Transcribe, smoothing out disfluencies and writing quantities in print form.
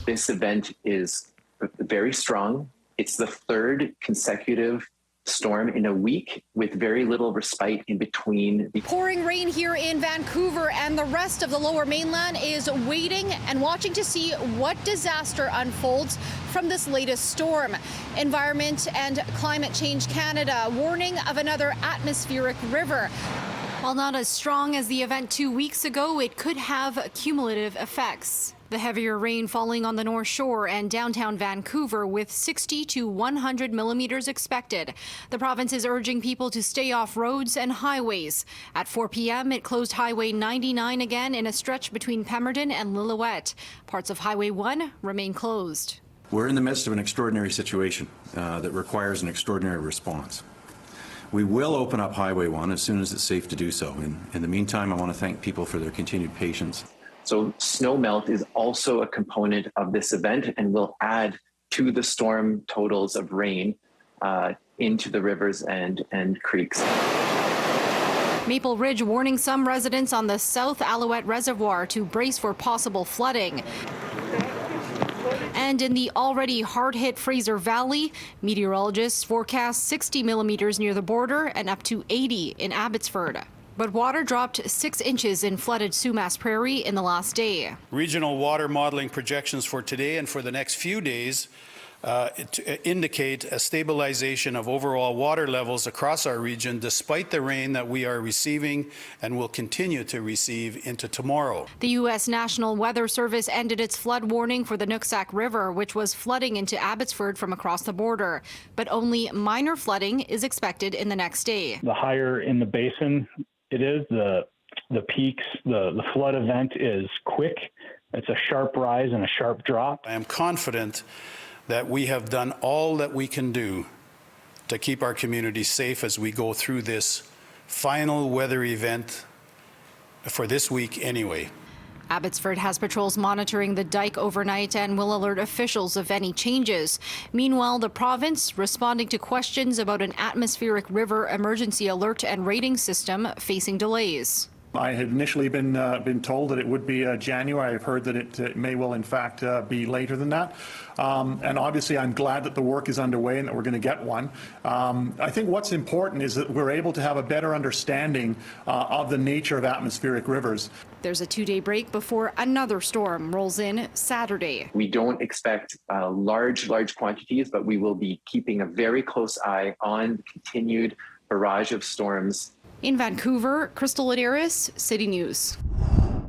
This event is very strong. It's the third consecutive storm in a week with very little respite in between. Pouring rain here in Vancouver, and the rest of the Lower Mainland is waiting and watching to see what disaster unfolds from this latest storm. Environment and Climate Change Canada warning of another atmospheric river. While not as strong as the event 2 weeks ago, it could have cumulative effects. The heavier rain falling on the North Shore and downtown Vancouver with 60 to 100 millimeters expected. The province is urging people to stay off roads and highways. At 4 p.m., it closed Highway 99 again in a stretch between Pemberton and Lillooet. Parts of Highway 1 remain closed. We're in the midst of an extraordinary situation that requires an extraordinary response. We will open up Highway 1 as soon as it's safe to do so. In the meantime, I want to thank people for their continued patience. So snow melt is also a component of this event and will add to the storm totals of rain into the rivers and creeks. Maple Ridge warning some residents on the South Alouette Reservoir to brace for possible flooding. And in the already hard-hit Fraser Valley, meteorologists forecast 60 millimeters near the border and up to 80 in Abbotsford. But water dropped 6 inches in flooded Sumas Prairie in the last day. Regional water modeling projections for today and for the next few days indicate a stabilization of overall water levels across our region despite the rain that we are receiving and will continue to receive into tomorrow. The U.S. National Weather Service ended its flood warning for the Nooksack River, which was flooding into Abbotsford from across the border. But only minor flooding is expected in the next day. The higher in the basin it is, the peaks, the flood event is quick. It's a sharp rise and a sharp drop. I am confident that we have done all that we can do to keep our community safe as we go through this final weather event for this week anyway. Abbotsford has patrols monitoring the dike overnight and will alert officials of any changes. Meanwhile, the province responding to questions about an atmospheric river emergency alert and rating system facing delays. I had initially been told that it would be January. I've heard that it may well, in fact, be later than that. And obviously, I'm glad that the work is underway and that we're going to get one. I think what's important is that we're able to have a better understanding of the nature of atmospheric rivers. There's a 2-day break before another storm rolls in Saturday. We don't expect large quantities, but we will be keeping a very close eye on the continued barrage of storms. In Vancouver, Crystal Laderas, City News.